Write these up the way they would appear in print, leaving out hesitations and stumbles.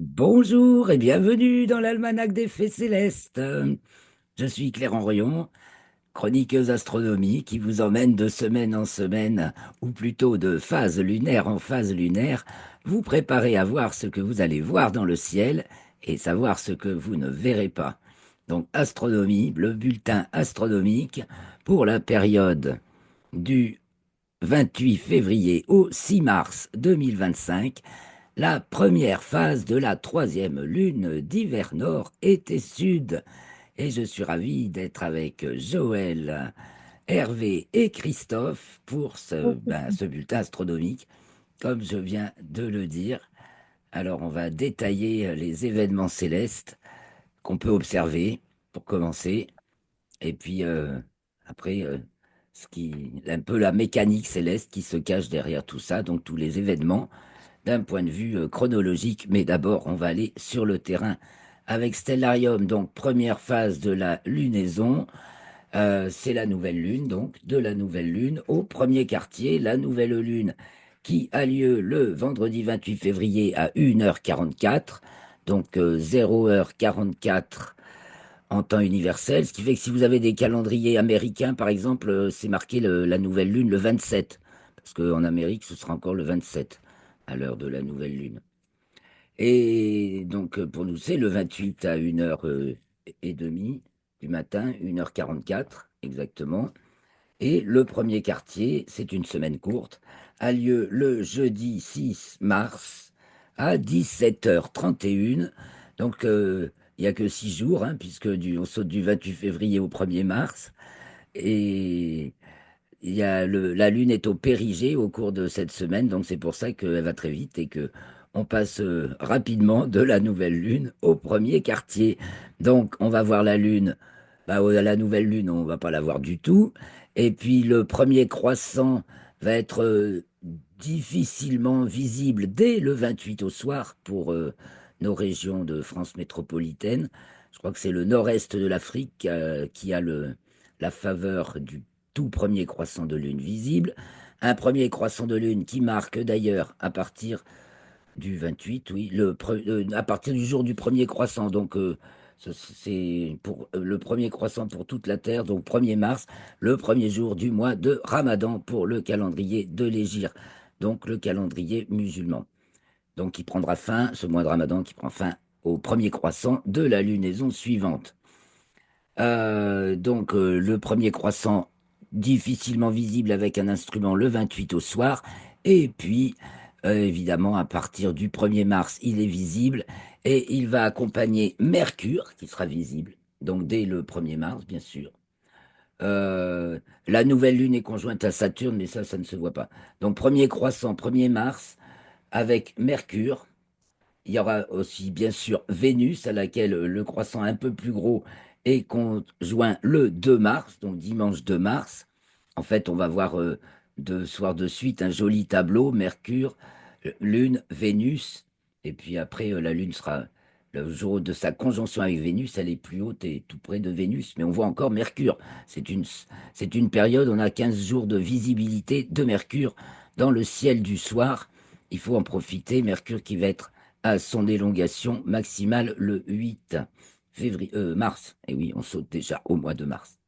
Bonjour et bienvenue dans l'Almanach des Faits Célestes. Je suis Clément Rion, chroniqueuse astronomie qui vous emmène de semaine en semaine, ou plutôt de phase lunaire en phase lunaire, vous préparer à voir ce que vous allez voir dans le ciel et savoir ce que vous ne verrez pas. Donc astronomie, le bulletin astronomique pour la période du 28 février au 6 mars 2025, la première phase de la troisième lune d'hiver nord été sud. Et je suis ravi d'être avec Joël, Hervé et Christophe pour ce bulletin astronomique, comme je viens de le dire. Alors, on va détailler les événements célestes qu'on peut observer pour commencer. Et puis, après, un peu la mécanique céleste qui se cache derrière tout ça, donc tous les événements d'un point de vue chronologique. Mais d'abord, on va aller sur le terrain avec Stellarium, donc première phase de la lunaison. C'est la nouvelle lune, donc de la nouvelle lune au premier quartier, la nouvelle lune qui a lieu le vendredi 28 février à 1h44, donc 0h44 en temps universel, ce qui fait que si vous avez des calendriers américains, par exemple, c'est marqué la nouvelle lune le 27, parce qu'en Amérique, ce sera encore le 27 à l'heure de la nouvelle lune. Et donc, pour nous, c'est le 28 à 1h30 du matin, 1h44 exactement. Et le premier quartier, c'est une semaine courte, a lieu le jeudi 6 mars à 17h31. Donc, il n'y a que 6 jours, hein, puisque on saute du 28 février au 1er mars. Et la Lune est au périgée au cours de cette semaine, donc c'est pour ça qu'elle va très vite et que on passe rapidement de la nouvelle Lune au premier quartier. Donc, on va voir la Lune. Bah, la nouvelle Lune, on va pas la voir du tout. Et puis, le premier croissant va être difficilement visible dès le 28 au soir pour nos régions de France métropolitaine. Je crois que c'est le nord-est de l'Afrique qui a la faveur du tout premier croissant de lune visible. Un premier croissant de lune qui marque d'ailleurs à partir du 28, oui, à partir du jour du premier croissant. Donc, c'est pour le premier croissant pour toute la Terre, donc 1er mars, le premier jour du mois de Ramadan pour le calendrier de l'Hégire, donc le calendrier musulman. Donc, qui prendra fin, ce mois de Ramadan qui prend fin au premier croissant de la lunaison suivante. Donc, le premier croissant difficilement visible avec un instrument le 28 au soir. Et puis, évidemment, à partir du 1er mars, il est visible et il va accompagner Mercure qui sera visible. Donc, dès le 1er mars, bien sûr. La nouvelle lune est conjointe à Saturne, mais ça ne se voit pas. Donc, premier croissant, 1er mars, avec Mercure. Il y aura aussi, bien sûr, Vénus, à laquelle le croissant un peu plus gros est conjoint le 2 mars, donc dimanche 2 mars. En fait, on va voir 2 soirs de suite un joli tableau, Mercure, Lune, Vénus, et puis après, la Lune sera, le jour de sa conjonction avec Vénus, elle est plus haute et tout près de Vénus, mais on voit encore Mercure. C'est une période, on a 15 jours de visibilité de Mercure dans le ciel du soir. Il faut en profiter, Mercure qui va être à son élongation maximale le 8 mars. Et oui, on saute déjà au mois de mars.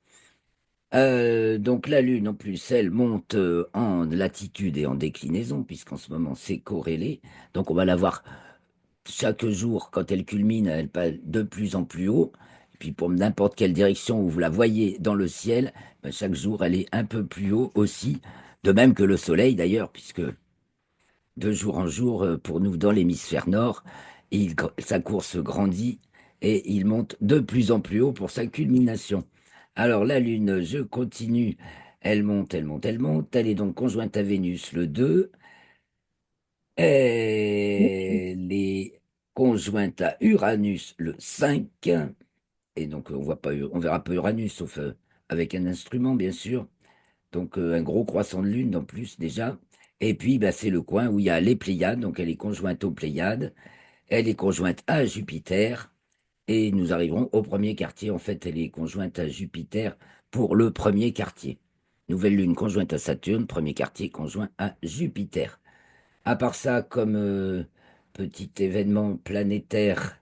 Donc la Lune, en plus, elle monte en latitude et en déclinaison, puisqu'en ce moment, c'est corrélé. Donc on va la voir chaque jour, quand elle culmine, elle passe de plus en plus haut. Et puis pour n'importe quelle direction où vous la voyez dans le ciel, ben, chaque jour, elle est un peu plus haut aussi. De même que le Soleil, d'ailleurs, puisque de jour en jour, pour nous dans l'hémisphère nord, sa course grandit et il monte de plus en plus haut pour sa culmination. Alors la Lune, je continue, elle monte, elle monte, elle monte, elle est donc conjointe à Vénus le 2, elle est conjointe à Uranus le 5, et donc on verra pas Uranus, sauf avec un instrument, bien sûr. Donc un gros croissant de lune en plus déjà. Et puis bah, c'est le coin où il y a les Pléiades, donc elle est conjointe aux Pléiades, elle est conjointe à Jupiter, et nous arriverons au premier quartier. En fait, elle est conjointe à Jupiter pour le premier quartier. Nouvelle lune conjointe à Saturne, premier quartier conjoint à Jupiter. À part ça, comme petit événement planétaire.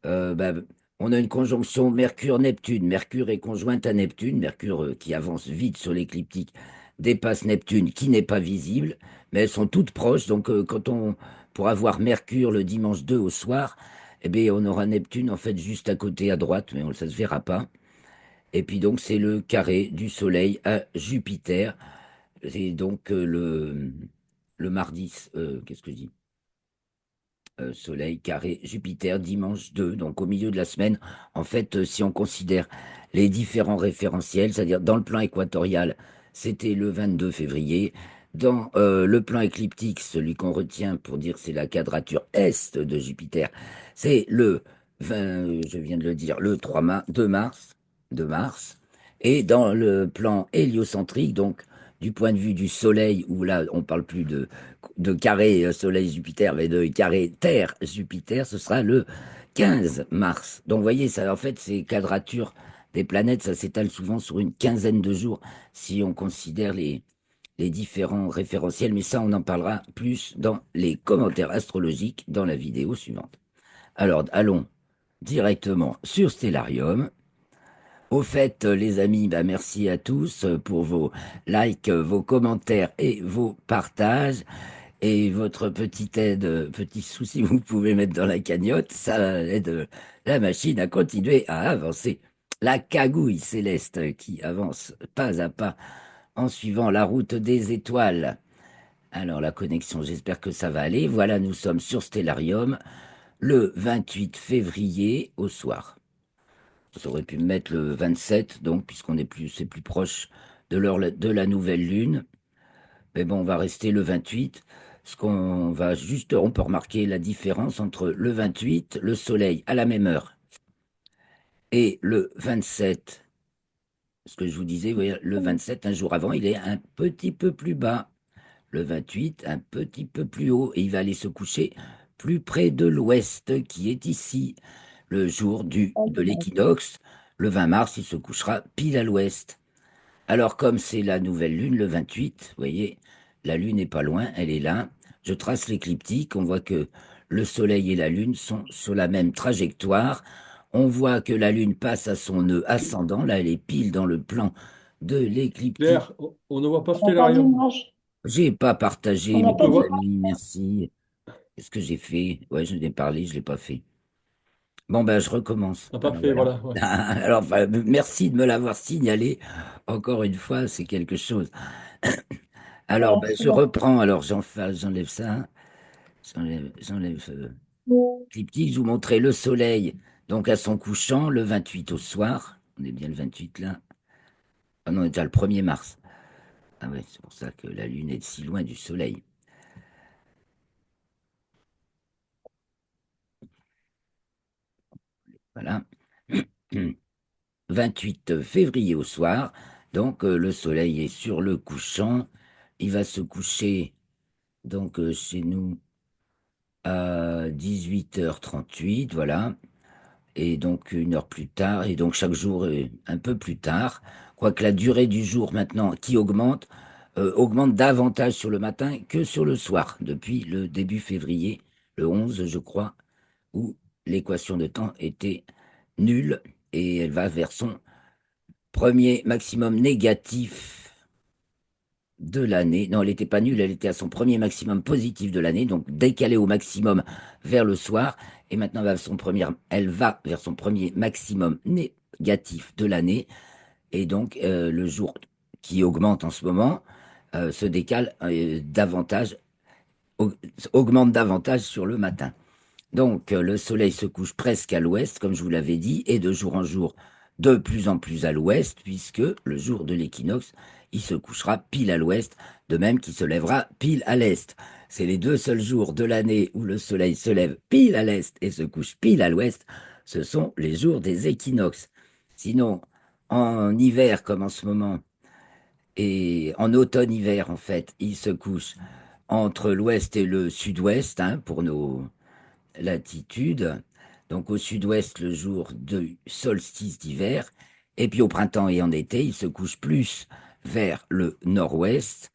Bah, on a une conjonction Mercure-Neptune. Mercure est conjointe à Neptune. Mercure qui avance vite sur l'écliptique dépasse Neptune qui n'est pas visible, mais elles sont toutes proches. Donc pour avoir Mercure le dimanche 2 au soir, eh bien, on aura Neptune en fait juste à côté à droite, mais ça se verra pas. Et puis donc c'est le carré du Soleil à Jupiter. C'est donc le mardi, qu'est-ce que je dis? Soleil, carré, Jupiter, dimanche 2, donc au milieu de la semaine. En fait, si on considère les différents référentiels, c'est-à-dire dans le plan équatorial, c'était le 22 février. Dans le plan écliptique, celui qu'on retient pour dire c'est la quadrature est de Jupiter, c'est le 20, je viens de le dire, le 2 mars, 2 mars. Et dans le plan héliocentrique, donc du point de vue du Soleil, où là on parle plus de carré Soleil-Jupiter, mais de carré Terre-Jupiter, ce sera le 15 mars. Donc, vous voyez, ça, en fait, ces quadratures des planètes, ça s'étale souvent sur une quinzaine de jours si on considère les différents référentiels. Mais ça, on en parlera plus dans les commentaires astrologiques dans la vidéo suivante. Alors, allons directement sur Stellarium. Au fait, les amis, bah, merci à tous pour vos likes, vos commentaires et vos partages. Et votre petite aide, petit souci, vous pouvez mettre dans la cagnotte, ça aide la machine à continuer à avancer. La cagouille céleste qui avance pas à pas en suivant la route des étoiles. Alors la connexion, j'espère que ça va aller. Voilà, nous sommes sur Stellarium le 28 février au soir. Ça aurait pu me mettre le 27, donc, puisqu'on est plus, c'est plus proche de l'heure de la nouvelle lune. Mais bon, on va rester le 28. Ce qu'on va juste, on peut remarquer la différence entre le 28, le soleil à la même heure, et le 27. Ce que je vous disais, vous voyez, le 27, un jour avant, il est un petit peu plus bas. Le 28, un petit peu plus haut. Et il va aller se coucher plus près de l'ouest, qui est ici. Le jour de l'équinoxe, le 20 mars, il se couchera pile à l'ouest. Alors, comme c'est la nouvelle lune, le 28, vous voyez, la lune n'est pas loin, elle est là. Je trace l'écliptique, on voit que le soleil et la lune sont sur la même trajectoire. On voit que la lune passe à son nœud ascendant, là elle est pile dans le plan de l'écliptique. Claire, on ne voit pas On n'a pas Stellarium. d'image. J'ai pas partagé, On n'a mes pas Je petits vois. d'image. amis, merci. Qu'est-ce que j'ai fait? Ouais, je n'ai parlé, je l'ai pas fait. Bon, ben, je recommence. Ah, Alors, parfait, voilà. voilà. Ouais. Alors, enfin, merci de me l'avoir signalé. Encore une fois, c'est quelque chose. Alors, Voilà, ben, c'est je bon. reprends. Alors, j'enlève ça. J'enlève triptyque. Je vous montrais le soleil, donc à son couchant, le 28 au soir. On est bien le 28 là. Ah non, on est déjà le 1er mars. Ah ouais, c'est pour ça que la Lune est si loin du soleil. Voilà. 28 février au soir. Donc, le soleil est sur le couchant. Il va se coucher, donc, chez nous à 18h38. Voilà. Et donc 1 heure plus tard, et donc chaque jour un peu plus tard, quoique la durée du jour maintenant qui augmente, augmente davantage sur le matin que sur le soir, depuis le début février, le 11 je crois, où l'équation de temps était nulle, et elle va vers son premier maximum négatif de l'année. Non, elle n'était pas nulle, elle était à son premier maximum positif de l'année, donc décalée au maximum vers le soir. Et maintenant, elle va vers son premier maximum négatif de l'année. Et donc, le jour qui augmente en ce moment se décale davantage, au- augmente davantage sur le matin. Donc, le soleil se couche presque à l'ouest, comme je vous l'avais dit, et de jour en jour, de plus en plus à l'ouest, puisque le jour de l'équinoxe, il se couchera pile à l'ouest, de même qu'il se lèvera pile à l'est. C'est les deux seuls jours de l'année où le soleil se lève pile à l'est et se couche pile à l'ouest. Ce sont les jours des équinoxes. Sinon, en hiver, comme en ce moment, et en automne-hiver, en fait, il se couche entre l'ouest et le sud-ouest, hein, pour nos latitude, donc au sud-ouest le jour du solstice d'hiver, et puis au printemps et en été, il se couche plus vers le nord-ouest,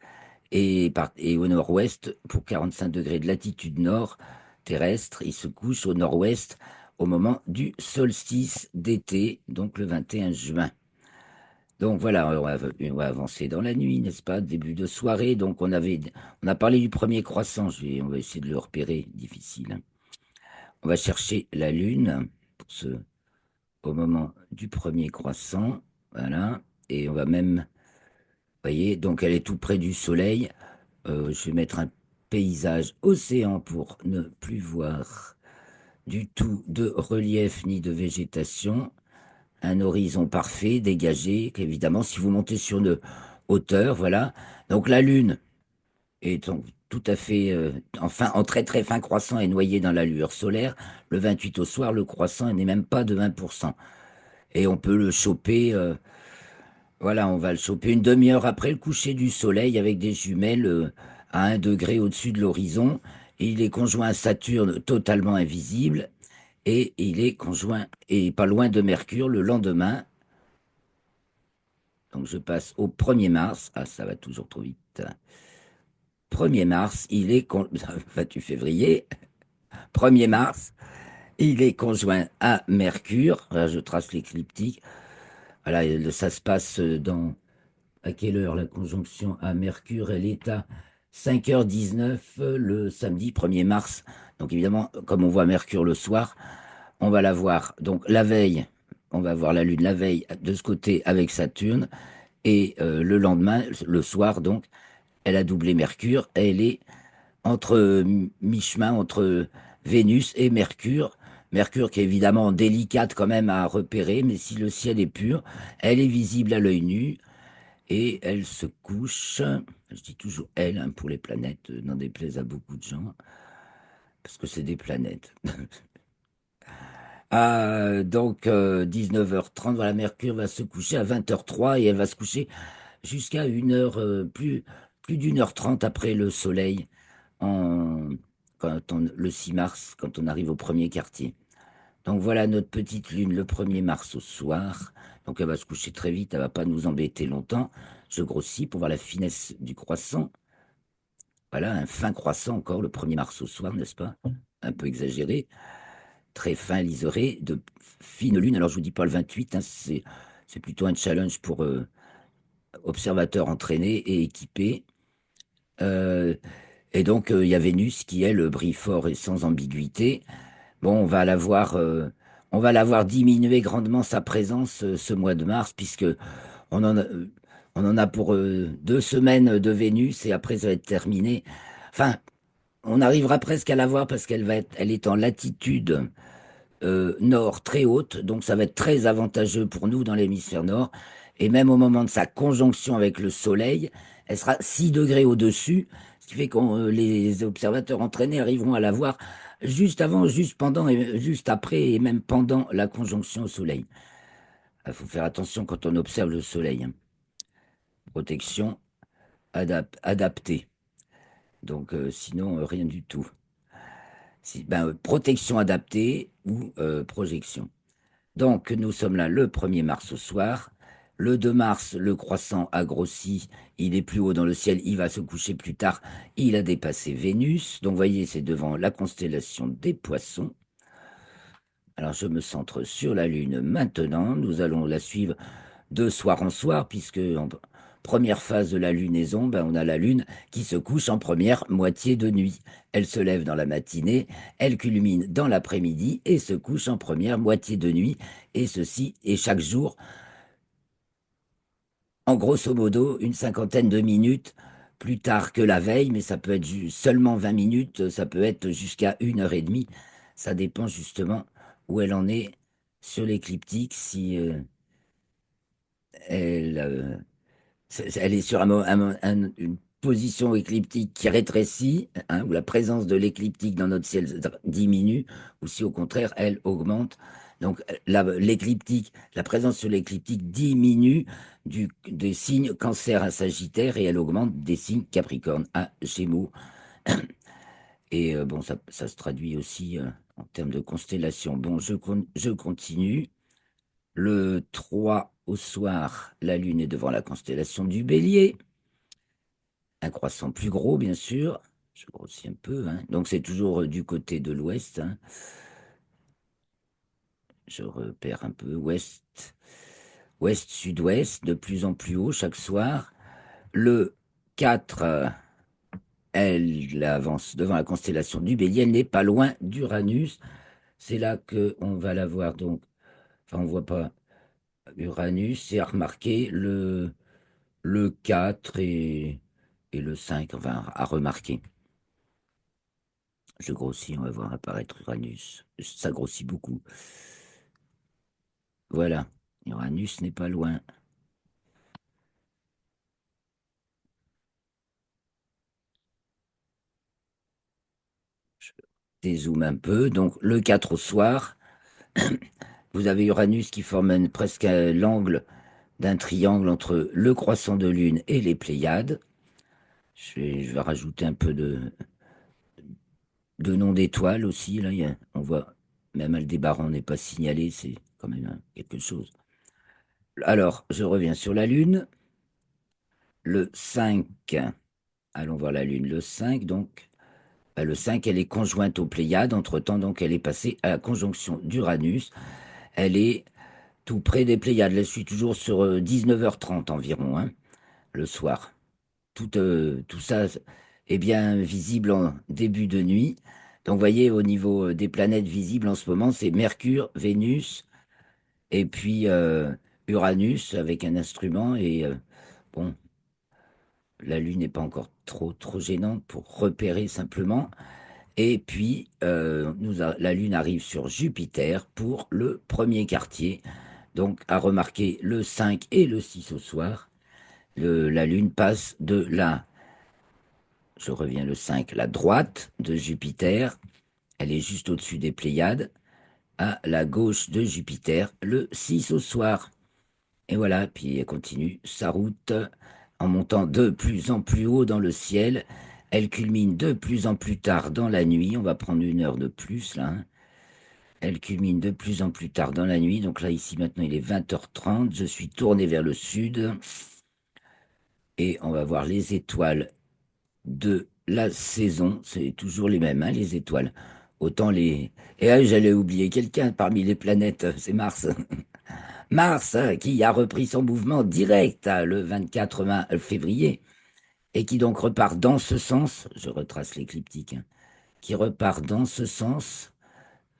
et au nord-ouest, pour 45 degrés de latitude nord, terrestre. Il se couche au nord-ouest au moment du solstice d'été, donc le 21 juin. Donc voilà, on va avancer dans la nuit, n'est-ce pas? Début de soirée. Donc on a parlé du premier croissant. On va essayer de le repérer. Difficile, hein. On va chercher la lune au moment du premier croissant. Voilà. Et on va même, vous voyez, donc elle est tout près du soleil. Je vais mettre un paysage océan pour ne plus voir du tout de relief ni de végétation. Un horizon parfait, dégagé, qu'évidemment, si vous montez sur une hauteur, voilà. Donc la Lune est tout à fait, enfin, en très très fin croissant et noyé dans la lueur solaire. Le 28 au soir, le croissant n'est même pas de 20%. Et on peut le choper, voilà, on va le choper une demi-heure après le coucher du soleil avec des jumelles à 1 degré au-dessus de l'horizon. Et il est conjoint à Saturne totalement invisible. Et il est conjoint et pas loin de Mercure le lendemain. Donc je passe au 1er mars. Ah, ça va toujours trop vite. 1er mars, il est 28 février, 1er mars, il est conjoint à Mercure. Là, je trace l'écliptique. Voilà, ça se passe à quelle heure la conjonction à Mercure? Elle est à 5h19 le samedi 1er mars. Donc évidemment, comme on voit Mercure le soir, on va la voir. Donc la veille, on va voir la Lune la veille de ce côté avec Saturne. Et le lendemain, le soir, donc, elle a doublé Mercure. Elle est entre mi-chemin entre Vénus et Mercure. Mercure qui est évidemment délicate quand même à repérer, mais si le ciel est pur, elle est visible à l'œil nu et elle se couche. Je dis toujours elle, hein, pour les planètes, n'en déplaise à beaucoup de gens, parce que c'est des planètes. Donc 19h30, voilà, Mercure va se coucher à 20h03 et elle va se coucher jusqu'à une heure, plus d'1h30 après le soleil, en, le 6 mars, quand on arrive au premier quartier. Donc voilà notre petite lune le 1er mars au soir. Donc elle va se coucher très vite, elle va pas nous embêter longtemps. Je grossis pour voir la finesse du croissant. Voilà, un fin croissant encore le 1er mars au soir, n'est-ce pas? Un peu exagéré, très fin, liseré, de fine lune. Alors je vous dis pas le 28, hein, c'est plutôt un challenge pour observateurs entraînés et équipés. Euh, et donc, il y a Vénus qui, elle, brille fort et sans ambiguïté. Bon, on va la voir diminuer grandement sa présence ce mois de mars, puisque on en a, euh, on en a pour 2 semaines de Vénus et après ça va être terminé. Enfin, on arrivera presque à la voir parce elle est en latitude nord très haute, donc ça va être très avantageux pour nous dans l'hémisphère nord. Et même au moment de sa conjonction avec le Soleil, elle sera 6 degrés au-dessus, ce qui fait que les observateurs entraînés arriveront à la voir juste avant, juste pendant et juste après et même pendant la conjonction au Soleil. Il faut faire attention quand on observe le Soleil, hein. Protection adaptée. Donc sinon, rien du tout. Protection adaptée ou projection. Donc, nous sommes là le 1er mars au soir. Le 2 mars, le croissant a grossi, il est plus haut dans le ciel, il va se coucher plus tard, il a dépassé Vénus. Donc, voyez, c'est devant la constellation des Poissons. Alors, je me centre sur la Lune maintenant. Nous allons la suivre de soir en soir, puisque en première phase de la lunaison, on a la Lune qui se couche en première moitié de nuit. Elle se lève dans la matinée, elle culmine dans l'après-midi et se couche en première moitié de nuit, et ceci est chaque jour, en grosso modo, une cinquantaine de minutes plus tard que la veille, mais ça peut être seulement 20 minutes, ça peut être jusqu'à 1 heure et demie. Ça dépend justement où elle en est sur l'écliptique, si elle, elle est sur une position écliptique qui rétrécit, hein, où la présence de l'écliptique dans notre ciel diminue, ou si au contraire elle augmente. Donc l'écliptique, la présence sur l'écliptique diminue des signes Cancer à Sagittaire et elle augmente des signes Capricorne à Gémeaux. Et bon, ça se traduit aussi en termes de constellation. Bon, je continue. Le 3 au soir, la Lune est devant la constellation du Bélier. Un croissant plus gros, bien sûr. Je grossis un peu, hein. Donc c'est toujours du côté de l'ouest, hein. Je repère un peu ouest, ouest, sud-ouest, de plus en plus haut chaque soir. Le 4, elle avance devant la constellation du Bélier. Elle n'est pas loin d'Uranus. C'est là que on va la voir. Donc, enfin, on voit pas Uranus. C'est à remarquer le 4 et le 5, enfin, à remarquer. Je grossis, on va voir apparaître Uranus. Ça grossit beaucoup. Voilà. Uranus n'est pas loin. Je dézoome un peu. Donc, le 4 au soir, vous avez Uranus qui forme presque l'angle d'un triangle entre le croissant de lune et les Pléiades. Je vais rajouter un peu de noms d'étoiles aussi. Là, on voit même Aldébaran n'est pas signalé, c'est quand même quelque chose. Alors, je reviens sur la Lune. Le 5, allons voir la Lune. Le 5, donc, le 5, elle est conjointe aux Pléiades. Entre-temps, donc, elle est passée à la conjonction d'Uranus. Elle est tout près des Pléiades. Je suis toujours sur 19h30 environ, hein, le soir. Tout ça est bien visible en début de nuit. Donc, vous voyez, au niveau des planètes visibles en ce moment, c'est Mercure, Vénus, et puis Uranus avec un instrument. Et bon, la Lune n'est pas encore trop gênante pour repérer simplement. Et puis, la Lune arrive sur Jupiter pour le premier quartier. Donc, à remarquer le 5 et le 6 au soir, la Lune passe de je reviens le 5, la droite de Jupiter, elle est juste au-dessus des Pléiades, à la gauche de Jupiter, le 6 au soir. Et voilà, puis elle continue sa route en montant de plus en plus haut dans le ciel. Elle culmine de plus en plus tard dans la nuit. On va prendre une heure de plus là, hein. Elle culmine de plus en plus tard dans la nuit. Donc là, ici, maintenant, il est 20h30. Je suis tourné vers le sud. Et on va voir les étoiles de la saison. C'est toujours les mêmes, hein, les étoiles. Autant les... Et là, j'allais oublier quelqu'un parmi les planètes, c'est Mars. Mars, qui a repris son mouvement direct le 24 février, et qui donc repart dans ce sens, je retrace l'écliptique, hein, qui repart dans ce sens,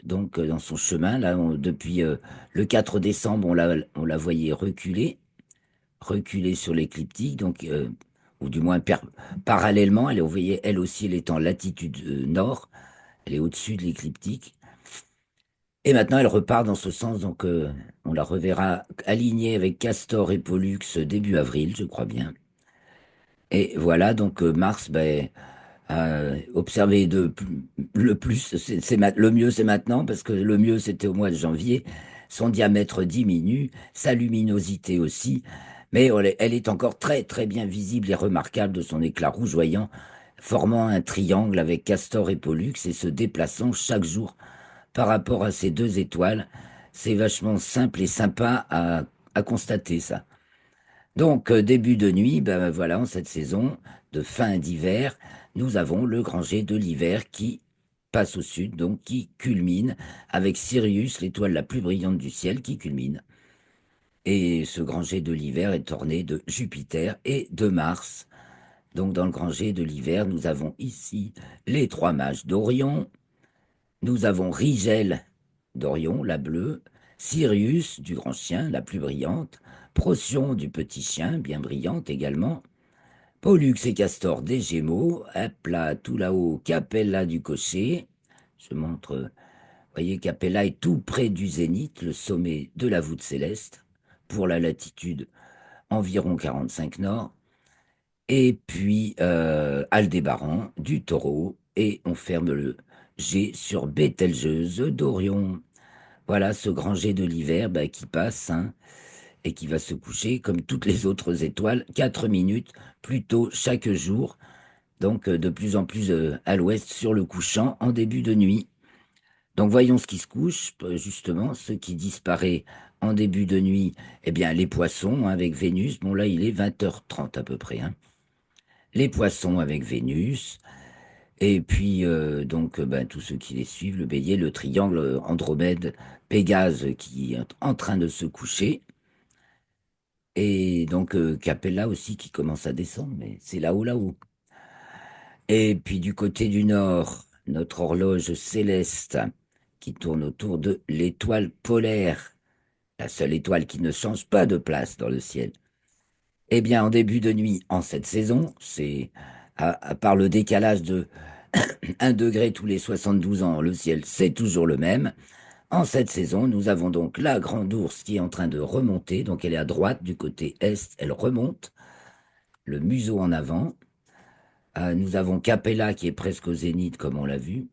donc dans son chemin, là, depuis le 4 décembre, on la voyait reculer sur l'écliptique, donc, ou du moins parallèlement, vous voyez, elle aussi, elle est en latitude nord, elle est au-dessus de l'écliptique. Et maintenant, elle repart dans ce sens, donc on la reverra alignée avec Castor et Pollux début avril, je crois bien. Et voilà, donc Mars, ben, observer le plus, le mieux c'est maintenant, parce que le mieux c'était au mois de janvier. Son diamètre diminue, sa luminosité aussi, mais elle est encore très très bien visible et remarquable de son éclat rougeoyant, formant un triangle avec Castor et Pollux et se déplaçant chaque jour par rapport à ces deux étoiles. C'est vachement simple et sympa à constater ça. Donc, début de nuit, ben voilà, en cette saison de fin d'hiver, nous avons le grand jet de l'hiver qui passe au sud, donc qui culmine avec Sirius, l'étoile la plus brillante du ciel, qui culmine. Et ce grand jet de l'hiver est orné de Jupiter et de Mars. Donc, dans le grand jet de l'hiver, nous avons ici les trois mages d'Orion, nous avons Rigel d'Orion, la bleue, Sirius du grand chien, la plus brillante, Procyon du petit chien, bien brillante également, Pollux et Castor des Gémeaux, hop là, tout là-haut, Capella du cocher. Je montre, voyez, Capella est tout près du zénith, le sommet de la voûte céleste, pour la latitude environ 45 nord. Et puis Aldébaran du taureau, et on ferme le G sur Bételgeuse d'Orion. Voilà ce grand jet de l'hiver bah, qui passe, hein, et qui va se coucher comme toutes les autres étoiles, 4 minutes plus tôt chaque jour, donc de plus en plus à l'ouest sur le couchant en début de nuit. Donc voyons ce qui se couche, justement, ce qui disparaît en début de nuit, eh bien les poissons hein, avec Vénus, bon là il est 20h30 à peu près, hein. Les poissons avec Vénus, Et puis, ben, tous ceux qui les suivent, le bélier, le triangle, Andromède, Pégase qui est en train de se coucher. Et donc, Capella aussi qui commence à descendre, mais c'est là-haut, là-haut. Et puis, du côté du nord, notre horloge céleste qui tourne autour de l'étoile polaire, la seule étoile qui ne change pas de place dans le ciel. Eh bien, en début de nuit, en cette saison, c'est, à part le décalage de 1 degré tous les 72 ans, le ciel, c'est toujours le même. En cette saison, nous avons donc la grande ours qui est en train de remonter. Donc, elle est à droite du côté est, elle remonte, le museau en avant. Nous avons Capella qui est presque au zénith, comme on l'a vu.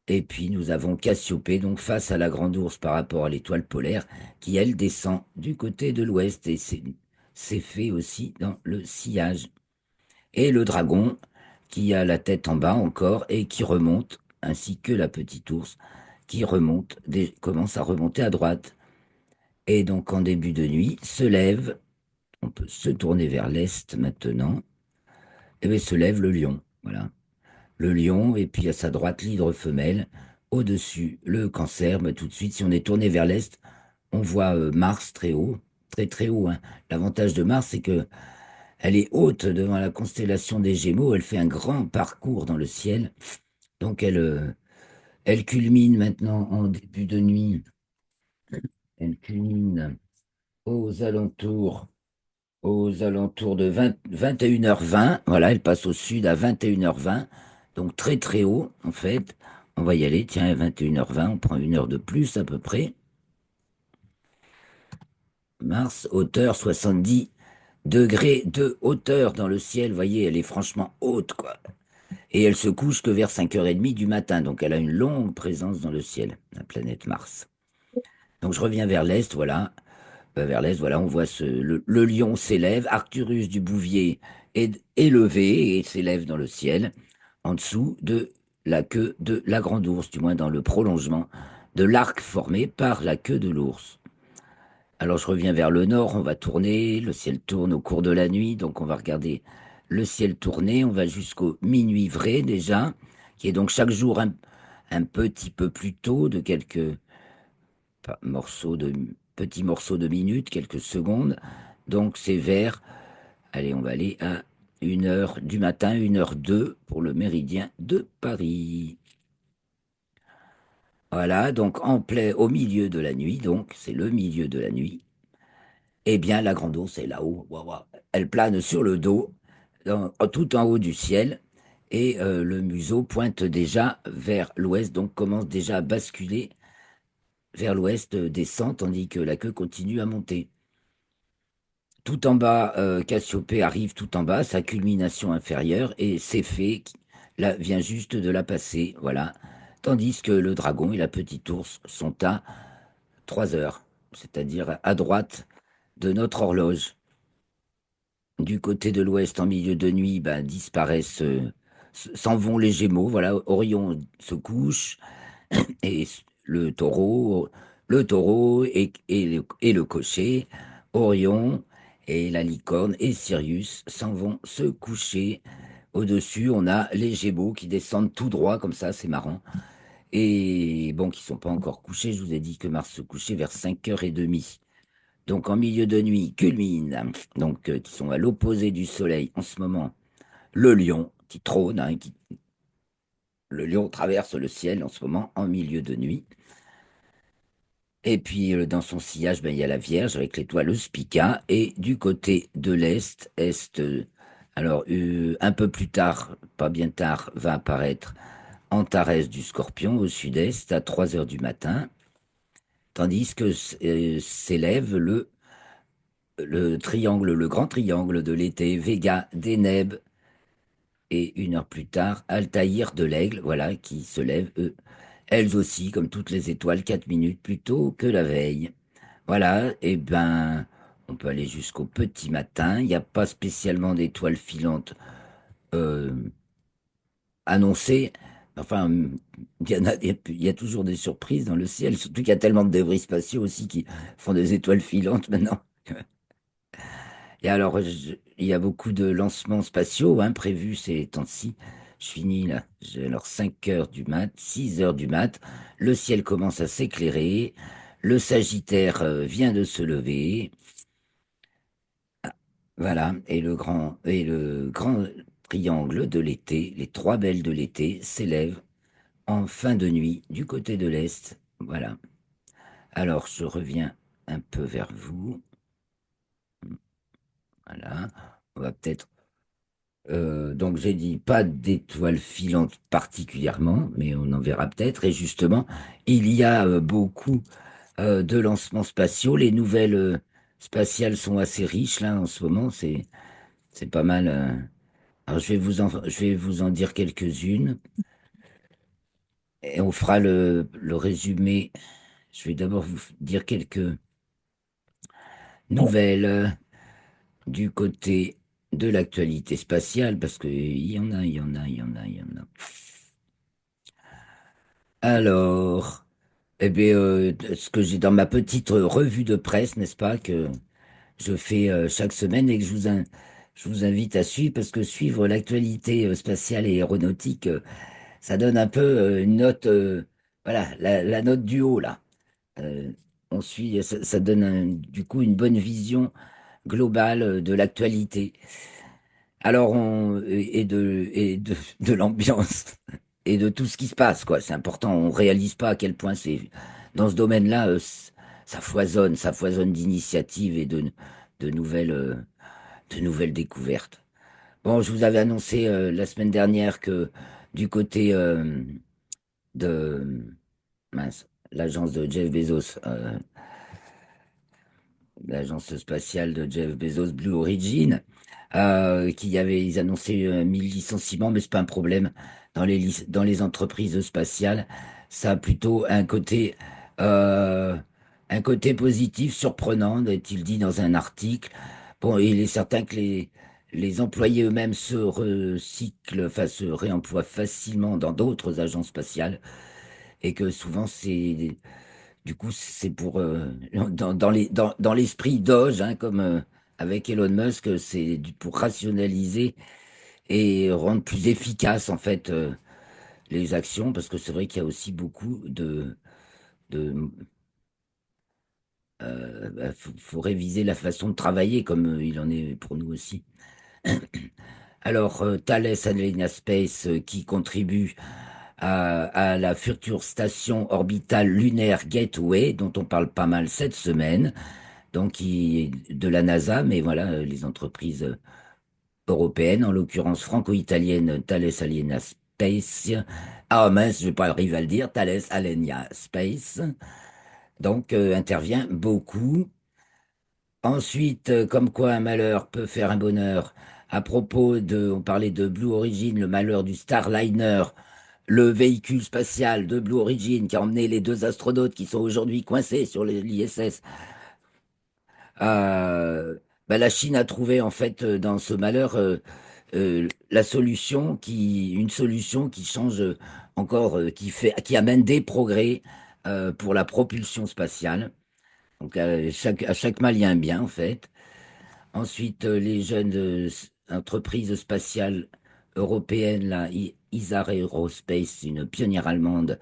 Et puis, nous avons Cassiopée, donc face à la grande ours par rapport à l'étoile polaire, qui, elle, descend du côté de l'ouest. Et c'est fait aussi dans le sillage. Et le dragon, qui a la tête en bas encore et qui remonte, ainsi que la petite ours, qui remonte, commence à remonter à droite. Et donc en début de nuit, se lève, on peut se tourner vers l'est maintenant, et bien se lève le lion. Voilà. Le lion, et puis à sa droite, l'hydre femelle. Au-dessus, le cancer. Mais tout de suite, si on est tourné vers l'est, on voit Mars très haut, très très haut, hein. L'avantage de Mars, c'est que elle est haute devant la constellation des Gémeaux. Elle fait un grand parcours dans le ciel. Donc elle culmine maintenant en début de nuit. Elle culmine aux alentours, aux alentours de 21h20. Voilà, elle passe au sud à 21h20. Donc très très haut, en fait. On va y aller, tiens, à 21h20, on prend 1 heure de plus à peu près. Mars, hauteur 70 degrés de hauteur dans le ciel. Vous voyez, elle est franchement haute, quoi. Et elle se couche que vers 5h30 du matin. Donc elle a une longue présence dans le ciel, la planète Mars. Donc je reviens vers l'est, voilà. Vers l'est, voilà, on voit le lion s'élève, Arcturus du Bouvier est élevé et s'élève dans le ciel, en dessous de la queue de la grande ours, du moins dans le prolongement de l'arc formé par la queue de l'ours. Alors je reviens vers le nord, on va tourner, le ciel tourne au cours de la nuit, donc on va regarder le ciel tourner, on va jusqu'au minuit vrai déjà, qui est donc chaque jour un petit peu plus tôt de quelques morceaux de petits morceaux de minutes, quelques secondes. Donc c'est vers, allez, on va aller à 1 heure du matin, 1h02 pour le méridien de Paris. Voilà, donc au milieu de la nuit, donc c'est le milieu de la nuit. Eh bien, la grande ours est là-haut. Ouah, ouah. Elle plane sur le dos, tout en haut du ciel, et le museau pointe déjà vers l'ouest, donc commence déjà à basculer vers l'ouest, descend, tandis que la queue continue à monter. Tout en bas, Cassiopée arrive tout en bas, sa culmination inférieure, et Céphée là, vient juste de la passer, voilà. Tandis que le dragon et la petite ours sont à 3 heures, c'est-à-dire à droite de notre horloge. Du côté de l'ouest, en milieu de nuit, ben, disparaissent, s'en vont les Gémeaux, voilà. Orion se couche, et le taureau et le cocher, Orion et la licorne et Sirius s'en vont se coucher. Au-dessus, on a les Gémeaux qui descendent tout droit comme ça, c'est marrant. Et bon, qui sont pas encore couchés, je vous ai dit que Mars se couchait vers 5h30. Donc en milieu de nuit, culmine, donc qui sont à l'opposé du Soleil en ce moment, le lion qui trône, hein, le lion traverse le ciel en ce moment en milieu de nuit. Et puis dans son sillage, ben, il y a la Vierge avec l'étoile Spica. Et du côté de l'Est, alors un peu plus tard, pas bien tard, va apparaître Antares du Scorpion au sud-est à 3 heures du matin. Tandis que s'élève le triangle, le grand triangle de l'été, Vega, Deneb, et 1 heure plus tard, Altaïr de l'Aigle, voilà, qui se lèvent, elles aussi, comme toutes les étoiles, 4 minutes plus tôt que la veille. Voilà, et ben, on peut aller jusqu'au petit matin. Il n'y a pas spécialement d'étoiles filantes euh, annoncées. Enfin, il y a toujours des surprises dans le ciel, surtout qu'il y a tellement de débris spatiaux aussi qui font des étoiles filantes maintenant. Et alors, il y a beaucoup de lancements spatiaux hein, prévus ces temps-ci. Je finis là. J'ai alors 5 heures du mat, 6 heures du mat. Le ciel commence à s'éclairer. Le Sagittaire vient de se lever. Voilà. Et le grand triangle de l'été, les trois belles de l'été, s'élèvent en fin de nuit du côté de l'Est. Voilà. Alors, je reviens un peu vers vous. Voilà. On va peut-être. Donc, j'ai dit pas d'étoiles filantes particulièrement, mais on en verra peut-être. Et justement, il y a beaucoup de lancements spatiaux. Les nouvelles spatiales sont assez riches là en ce moment. C'est pas mal. Alors, je vais vous en dire quelques-unes et on fera le résumé. Je vais d'abord vous dire quelques nouvelles du côté de l'actualité spatiale, parce qu'il y en a, il y en a, il y en a, il y en a. Alors, eh bien, ce que j'ai dans ma petite revue de presse, n'est-ce pas, que je fais chaque semaine et que je vous invite à suivre, parce que suivre l'actualité spatiale et aéronautique, ça donne un peu une note, voilà, la note du haut, là. Euh, on suit, ça donne du coup une bonne vision globale de l'actualité. Alors, de l'ambiance et de tout ce qui se passe, quoi. C'est important. On réalise pas à quel point dans ce domaine-là, ça foisonne d'initiatives et de nouvelles découvertes. Bon, je vous avais annoncé la semaine dernière que du côté de mince, l'agence de Jeff Bezos, l'agence spatiale de Jeff Bezos, Blue Origin, ils annonçaient 1000 licenciements, mais c'est pas un problème dans les entreprises spatiales. Ça a plutôt un côté positif, surprenant, est-il dit dans un article. Bon, il est certain que les employés eux-mêmes se recyclent, enfin se réemploient facilement dans d'autres agences spatiales, et que souvent du coup, c'est dans l'esprit Doge, hein, comme avec Elon Musk, pour rationaliser et rendre plus efficace en fait les actions, parce que c'est vrai qu'il y a aussi beaucoup de faut réviser la façon de travailler, comme il en est pour nous aussi. Alors, Thales Alenia Space, qui contribue à la future station orbitale lunaire Gateway, dont on parle pas mal cette semaine, donc de la NASA, mais voilà, les entreprises européennes, en l'occurrence franco-italienne Thales Alenia Space. Ah mince, je vais pas arriver à le dire, Thales Alenia Space. Donc, intervient beaucoup. Ensuite, comme quoi un malheur peut faire un bonheur. On parlait de Blue Origin, le malheur du Starliner, le véhicule spatial de Blue Origin qui a emmené les deux astronautes qui sont aujourd'hui coincés sur l'ISS. Euh, la Chine a trouvé en fait dans ce malheur une solution qui change encore, qui amène des progrès pour la propulsion spatiale. Donc à chaque mal, il y a un bien en fait. Ensuite, les jeunes entreprises spatiales européennes, là, Isar Aerospace, une pionnière allemande,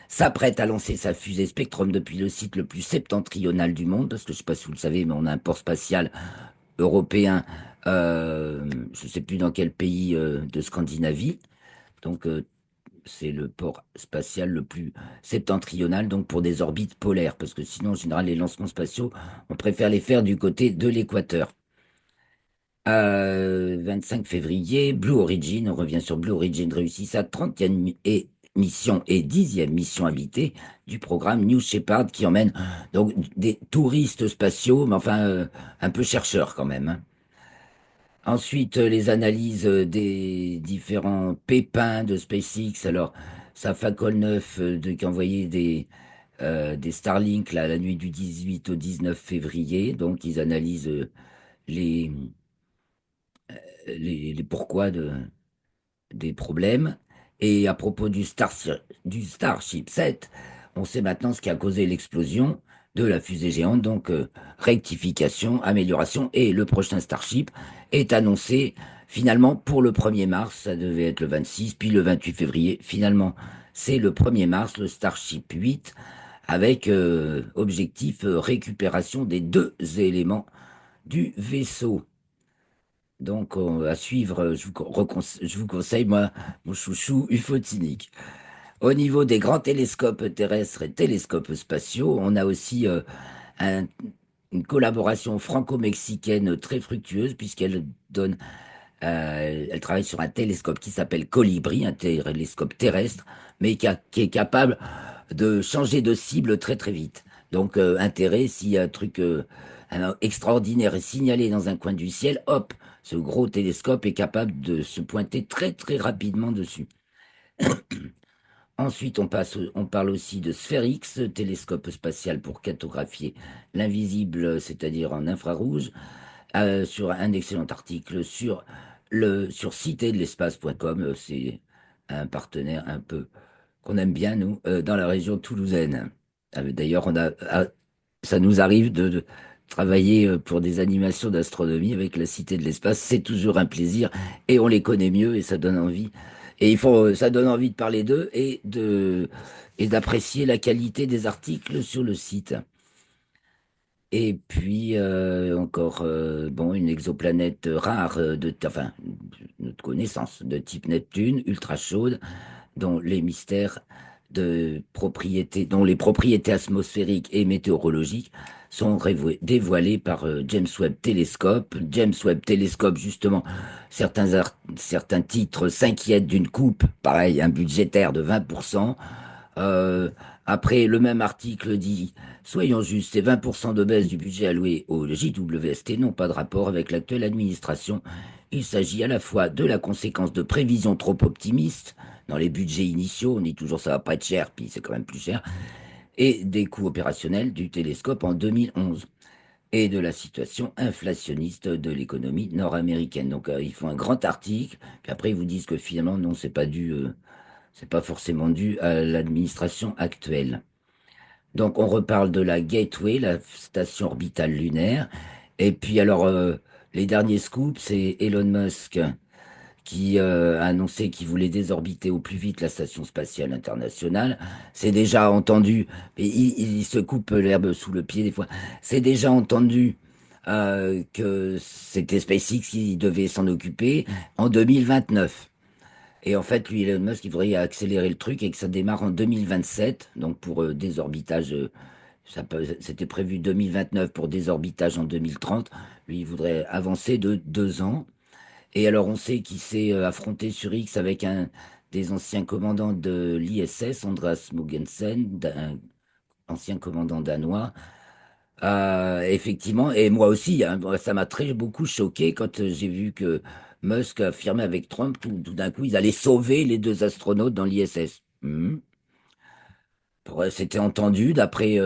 s'apprête à lancer sa fusée Spectrum depuis le site le plus septentrional du monde, parce que je ne sais pas si vous le savez, mais on a un port spatial européen, je ne sais plus dans quel pays de Scandinavie. Donc, c'est le port spatial le plus septentrional, donc pour des orbites polaires, parce que sinon, en général, les lancements spatiaux, on préfère les faire du côté de l'équateur. 25 février, Blue Origin, on revient sur Blue Origin, réussit sa 30e mission et 10e mission habitée du programme New Shepard, qui emmène donc des touristes spatiaux, mais enfin un peu chercheurs quand même, hein. Ensuite, les analyses des différents pépins de SpaceX. Alors, sa Falcon 9 qui a envoyé des Starlink là, la nuit du 18 au 19 février. Donc, ils analysent les, les pourquoi des problèmes. Et à propos du Starship 7, on sait maintenant ce qui a causé l'explosion de la fusée géante. Donc, rectification, amélioration. Et le prochain Starship est annoncé Finalement, pour le 1er mars, ça devait être le 26, puis le 28 février. Finalement, c'est le 1er mars, le Starship 8, avec objectif récupération des deux éléments du vaisseau. Donc, à suivre, je vous conseille, moi, mon chouchou ufotinique. Au niveau des grands télescopes terrestres et télescopes spatiaux, on a aussi un- une collaboration franco-mexicaine très fructueuse, puisqu'elle donne elle travaille sur un télescope qui s'appelle Colibri, un télescope terrestre, mais qui est capable de changer de cible très très vite. Donc, intérêt, s'il un truc extraordinaire est signalé dans un coin du ciel, hop, ce gros télescope est capable de se pointer très très rapidement dessus. Ensuite, on parle aussi de SpherX, télescope spatial pour cartographier l'invisible, c'est-à-dire en infrarouge, sur un excellent article sur citédelespace.com. C'est un partenaire un peu qu'on aime bien, nous, dans la région toulousaine. D'ailleurs, ça nous arrive de travailler pour des animations d'astronomie avec la Cité de l'Espace. C'est toujours un plaisir et on les connaît mieux et ça donne envie. Et ça donne envie de parler d'eux et d'apprécier la qualité des articles sur le site. Et puis encore, bon, une exoplanète rare enfin, de notre connaissance, de type Neptune, ultra chaude, dont les mystères dont les propriétés atmosphériques et météorologiques sont dévoilés par James Webb Telescope. James Webb Telescope, justement, certains titres s'inquiètent d'une coupe, pareil, un budgétaire de 20%. Euh, Après, le même article dit, soyons justes, ces 20% de baisse du budget alloué au JWST n'ont pas de rapport avec l'actuelle administration. Il s'agit à la fois de la conséquence de prévisions trop optimistes dans les budgets initiaux, on dit toujours ça va pas être cher, puis c'est quand même plus cher, et des coûts opérationnels du télescope en 2011 et de la situation inflationniste de l'économie nord-américaine. Donc ils font un grand article, puis après ils vous disent que finalement non, c'est pas forcément dû à l'administration actuelle. Donc on reparle de la Gateway, la station orbitale lunaire, et puis alors les derniers scoops, c'est Elon Musk qui a annoncé qu'il voulait désorbiter au plus vite la Station spatiale internationale. C'est déjà entendu, et il se coupe l'herbe sous le pied des fois, c'est déjà entendu que c'était SpaceX qui devait s'en occuper en 2029. Et en fait, lui, Elon Musk, il voudrait accélérer le truc et que ça démarre en 2027, donc pour désorbitage. C'était prévu 2029 pour désorbitage en 2030. Lui, il voudrait avancer de 2 ans. Et alors, on sait qu'il s'est affronté sur X avec un des anciens commandants de l'ISS, Andreas Mogensen, un ancien commandant danois. Effectivement, et moi aussi, hein, moi, ça m'a très beaucoup choqué quand j'ai vu que Musk affirmait avec Trump, tout d'un coup, ils allaient sauver les deux astronautes dans l'ISS. C'était entendu, d'après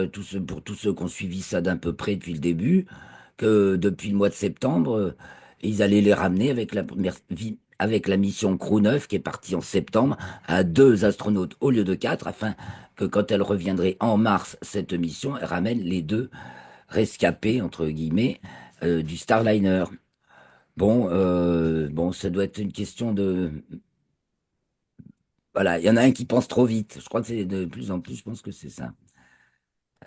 pour tous ceux qui ont suivi ça d'un peu près depuis le début, que depuis le mois de septembre, ils allaient les ramener avec la mission Crew 9 qui est partie en septembre à deux astronautes au lieu de quatre, afin que quand elle reviendrait en mars, cette mission, elle ramène les deux rescapés, entre guillemets, du Starliner. Bon, ça doit être une question de... Voilà, il y en a un qui pense trop vite. Je crois que c'est de plus en plus, je pense que c'est ça.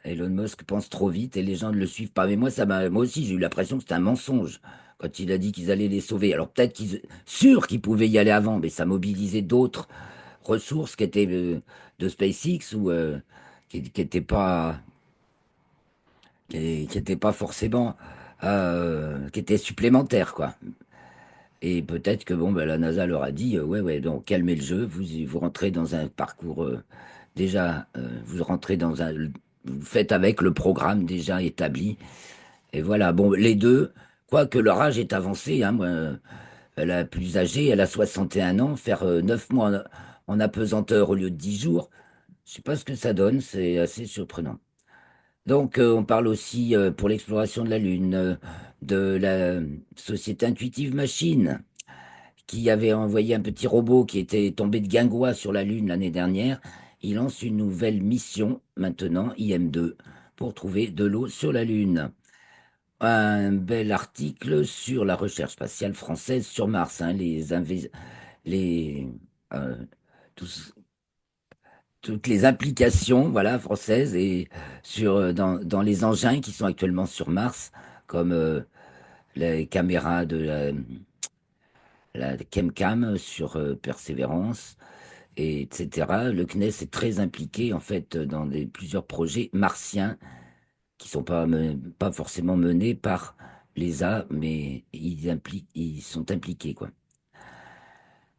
Elon Musk pense trop vite et les gens ne le suivent pas. Mais moi aussi, j'ai eu l'impression que c'était un mensonge quand il a dit qu'ils allaient les sauver. Alors peut-être sûr qu'ils pouvaient y aller avant, mais ça mobilisait d'autres ressources qui étaient de SpaceX ou qui n'étaient pas, qui étaient pas forcément, qui étaient supplémentaires, quoi. Et peut-être que bon, ben, la NASA leur a dit, ouais, ouais, donc calmez le jeu, vous rentrez dans un parcours déjà, vous rentrez dans vous faites avec le programme déjà établi. Et voilà, bon, les deux, quoique leur âge est avancé, hein, moi, la plus âgée, elle a 61 ans, faire 9 mois en apesanteur au lieu de 10 jours, je sais pas ce que ça donne, c'est assez surprenant. Donc, on parle aussi pour l'exploration de la Lune, de la société Intuitive Machine qui avait envoyé un petit robot qui était tombé de guingois sur la Lune l'année dernière. Il lance une nouvelle mission maintenant, IM2, pour trouver de l'eau sur la Lune. un bel article sur la recherche spatiale française sur Mars, hein, les, euh, tous- toutes les implications, voilà, françaises et dans les engins qui sont actuellement sur Mars, comme les caméras de la ChemCam sur Persévérance, et etc. Le CNES est très impliqué en fait dans plusieurs projets martiens qui sont pas forcément menés par l'ESA, mais ils sont impliqués, quoi.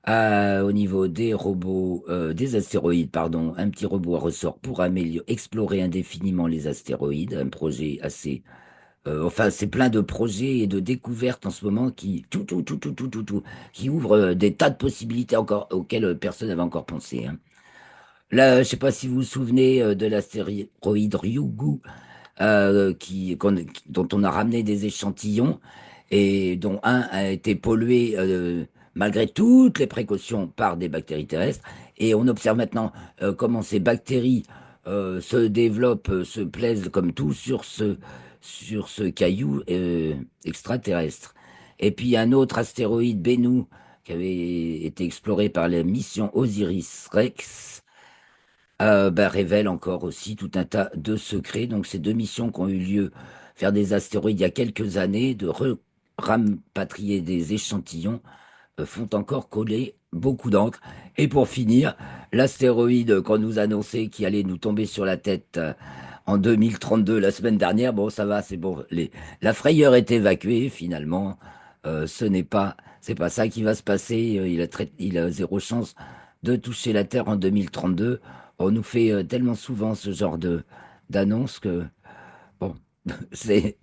Au niveau des robots, des astéroïdes, pardon, un petit robot à ressort pour explorer indéfiniment les astéroïdes, un projet assez, enfin, c'est plein de projets et de découvertes en ce moment qui ouvrent des tas de possibilités encore auxquelles personne n'avait encore pensé, hein. Là, je sais pas si vous vous souvenez de l'astéroïde Ryugu, dont on a ramené des échantillons et dont un a été pollué malgré toutes les précautions par des bactéries terrestres. Et on observe maintenant comment ces bactéries se développent, se plaisent comme tout sur ce caillou extraterrestre. Et puis un autre astéroïde, Bennu, qui avait été exploré par la mission Osiris-Rex, révèle encore aussi tout un tas de secrets. Donc, ces deux missions qui ont eu lieu vers des astéroïdes il y a quelques années, rapatrier des échantillons, font encore coller beaucoup d'encre. Et pour finir, l'astéroïde qu'on nous annonçait qui allait nous tomber sur la tête en 2032, la semaine dernière, bon, ça va, c'est bon. La frayeur est évacuée, finalement. C'est pas ça qui va se passer. Il a zéro chance de toucher la Terre en 2032. On nous fait tellement souvent ce genre d'annonce que, bon, c'est,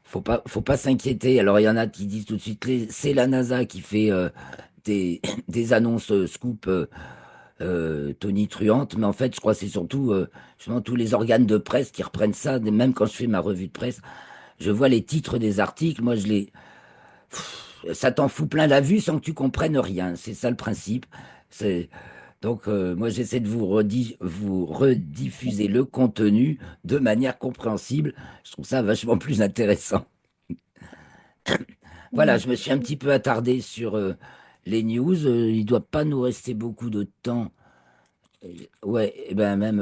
faut pas s'inquiéter. Alors, il y en a qui disent tout de suite, c'est la NASA qui fait des annonces scoop tonitruantes, mais en fait, je crois que c'est surtout justement tous les organes de presse qui reprennent ça. Même quand je fais ma revue de presse, je vois les titres des articles, moi, ça t'en fout plein la vue sans que tu comprennes rien. C'est ça le principe. C'est donc moi, j'essaie de vous rediffuser le contenu de manière compréhensible. Je trouve ça vachement plus intéressant. Voilà, Mm. je me suis un petit peu attardé sur les news. Il doit pas nous rester beaucoup de temps. Ouais, et ben même